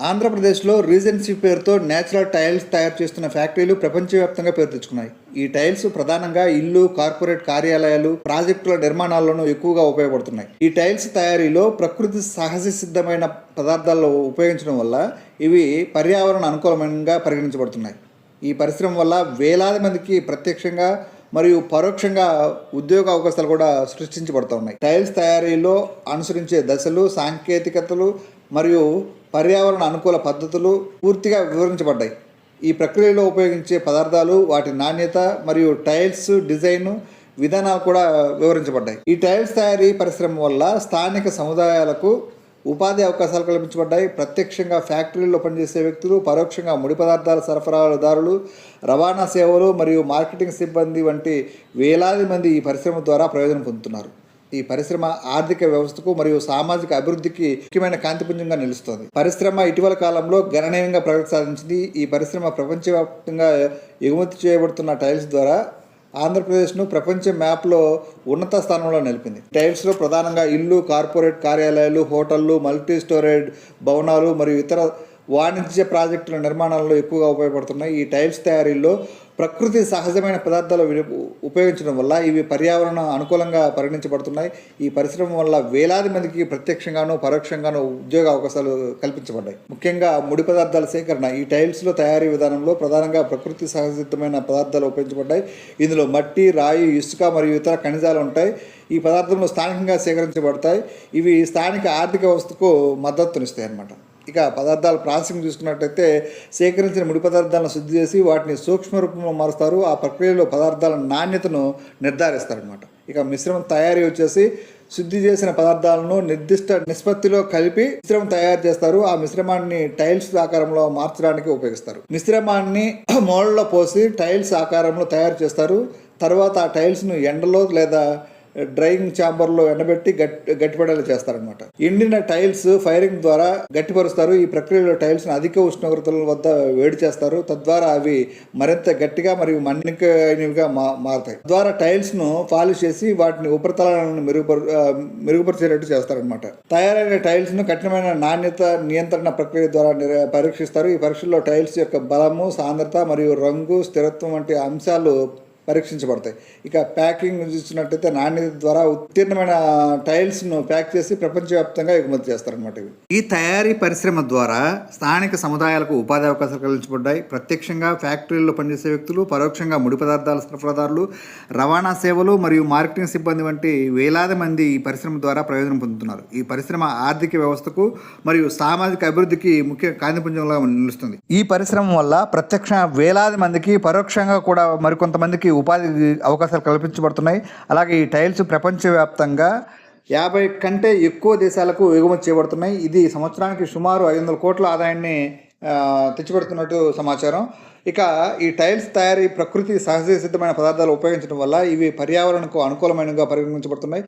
ఆంధ్రప్రదేశ్లో రీజెన్సీ పేరుతో natural tiles తయారు చేస్తున్న ఫ్యాక్టరీలు ప్రపంచవ్యాప్తంగా పేరు తెచ్చుకున్నాయి. ఈ టైల్స్ ప్రధానంగా ఇల్లు, కార్పొరేట్ కార్యాలయాలు, ప్రాజెక్టుల నిర్మాణాల్లోనూ ఎక్కువగా ఉపయోగపడుతున్నాయి. ఈ టైల్స్ తయారీలో ప్రకృతి సహజ సిద్ధమైన పదార్థాలను ఉపయోగించడం వల్ల ఇవి పర్యావరణ అనుకూలంగా పరిగణించబడుతున్నాయి. ఈ పరిశ్రమ వల్ల వేలాది మందికి ప్రత్యక్షంగా మరియు పరోక్షంగా ఉద్యోగ అవకాశాలు కూడా సృష్టించబడుతూ ఉన్నాయి. టైల్స్ తయారీలో అనుసరించే దశలు, సాంకేతికతలు మరియు పర్యావరణ అనుకూల పద్ధతులు పూర్తిగా వివరించబడ్డాయి. ఈ ప్రక్రియలో ఉపయోగించే పదార్థాలు, వాటి నాణ్యత మరియు టైల్స్ డిజైన్ విధానాలు కూడా వివరించబడ్డాయి. ఈ టైల్స్ తయారీ పరిశ్రమ వల్ల స్థానిక సముదాయాలకు ఉపాధి అవకాశాలు కల్పించబడ్డాయి. ప్రత్యక్షంగా ఫ్యాక్టరీల్లో పనిచేసే వ్యక్తులు, పరోక్షంగా ముడి పదార్థాల సరఫరాదారులు, రవాణా సేవలు మరియు మార్కెటింగ్ సిబ్బంది వంటి వేలాది మంది ఈ పరిశ్రమ ద్వారా ప్రయోజనం పొందుతున్నారు. ఈ పరిశ్రమ ఆర్థిక వ్యవస్థకు మరియు సామాజిక అభివృద్ధికి ముఖ్యమైన కాంతిపుంజంగా నిలుస్తోంది. పరిశ్రమ ఇటీవల కాలంలో గణనీయంగా ప్రగతి సాధించింది. ఈ పరిశ్రమ ప్రపంచవ్యాప్తంగా ఎగుమతి చేయబడుతున్న టైల్స్ ద్వారా ఆంధ్రప్రదేశ్ను ప్రపంచ మ్యాప్లో ఉన్నత స్థానంలో నిలిపింది. టైల్స్లో ప్రధానంగా ఇల్లు, కార్పొరేట్ కార్యాలయాలు, హోటళ్లు, మల్టీ స్టోరేజ్ భవనాలు మరియు ఇతర వాణిజ్య ప్రాజెక్టుల నిర్మాణాలలో ఎక్కువగా ఉపయోగపడుతున్నాయి. ఈ టైల్స్ తయారీలో ప్రకృతి సహజమైన పదార్థాలు ఉపయోగించడం వల్ల ఇవి పర్యావరణ అనుకూలంగా పరిగణించబడుతున్నాయి. ఈ పరిశ్రమ వల్ల వేలాది మందికి ప్రత్యక్షంగానూ పరోక్షంగానూ ఉద్యోగ అవకాశాలు కల్పించబడ్డాయి. ముఖ్యంగా ముడి పదార్థాల సేకరణ ఈ టైల్స్లో తయారీ విధానంలో ప్రధానంగా ప్రకృతి సహజసిద్ధమైన పదార్థాలు ఉపయోగించబడ్డాయి. ఇందులో మట్టి, రాయి, ఇసుక మరియు ఇతర ఖనిజాలు ఉంటాయి. ఈ పదార్థాలు స్థానికంగా సేకరించబడతాయి. ఇవి స్థానిక ఆర్థిక వ్యవస్థకు మద్దతునిస్తాయి అన్నమాట. ఇక పదార్థాల ప్రాసెసింగ్ చూసుకున్నట్టయితే సేకరించిన ముడి పదార్థాలను శుద్ధి చేసి వాటిని సూక్ష్మ రూపంలో మారుస్తారు. ఆ ప్రక్రియలో పదార్థాల నాణ్యతను నిర్ధారిస్తారనమాట. ఇక మిశ్రమం తయారీ వచ్చేసి శుద్ధి చేసిన పదార్థాలను నిర్దిష్ట నిష్పత్తిలో కలిపి మిశ్రమం తయారు చేస్తారు. ఆ మిశ్రమాన్ని టైల్స్ ఆకారంలో మార్చడానికి ఉపయోగిస్తారు. మిశ్రమాన్ని మోల్డ్లో పోసి టైల్స్ ఆకారంలో తయారు చేస్తారు. తర్వాత ఆ టైల్స్ను ఎండలో లేదా డ్రైయింగ్ ఛాంబర్లో ఎండబెట్టి గట్టిపడేలా చేస్తారనమాట. ఎండిన టైల్స్ ఫైరింగ్ ద్వారా గట్టిపరుస్తారు. ఈ ప్రక్రియలో టైల్స్ను అధిక ఉష్ణోగ్రతల వద్ద వేడి చేస్తారు. తద్వారా అవి మరింత గట్టిగా మరియు మన్నికైనవిగా మారుతాయి. తద్వారా టైల్స్ను పాలిష్ చేసి వాటిని ఉపరితలాలను మెరుగుపరిచేటట్టు చేస్తారనమాట. తయారైన టైల్స్ను కఠినమైన నాణ్యత నియంత్రణ ప్రక్రియ ద్వారా పరీక్షిస్తారు. ఈ పరీక్షల్లో టైల్స్ యొక్క బలము, సాంద్రత మరియు రంగు, స్థిరత్వం వంటి అంశాలు పరీక్షించబడతాయి. ఇక ప్యాకింగ్ చూసినట్టయితే నాణ్యత ద్వారా ఉత్తీర్ణమైన టైల్స్ను ప్యాక్ చేసి ప్రపంచవ్యాప్తంగా ఎగుమతి చేస్తారనమాట. ఈ తయారీ పరిశ్రమ ద్వారా స్థానిక సముదాయాలకు ఉపాధి అవకాశాలు కల్పించబడ్డాయి. ప్రత్యక్షంగా ఫ్యాక్టరీల్లో పనిచేసే వ్యక్తులు, పరోక్షంగా ముడి పదార్థాల సరఫరాదారులు, రవాణా సేవలు మరియు మార్కెటింగ్ సిబ్బంది వంటి వేలాది మంది ఈ పరిశ్రమ ద్వారా ప్రయోజనం పొందుతున్నారు. ఈ పరిశ్రమ ఆర్థిక వ్యవస్థకు మరియు సామాజిక అభివృద్ధికి ముఖ్య కాంతిపుంజంగా నిలుస్తుంది. ఈ పరిశ్రమ వల్ల ప్రత్యక్ష వేలాది మందికి, పరోక్షంగా కూడా మరికొంతమందికి ఉపాధి అవకాశాలు కల్పించబడుతున్నాయి. అలాగే ఈ టైల్స్ ప్రపంచవ్యాప్తంగా 50 కంటే ఎక్కువ దేశాలకు ఎగుమతి చేయబడుతున్నాయి. ఇది సంవత్సరానికి సుమారు 500 కోట్ల ఆదాయాన్ని తెచ్చిపెడుతున్నట్టు సమాచారం. ఇక ఈ టైల్స్ తయారీ ప్రకృతి సహజ సిద్ధమైన పదార్థాలు ఉపయోగించడం వల్ల ఇవి పర్యావరణకు అనుకూలమైనగా పరిగణించబడుతున్నాయి.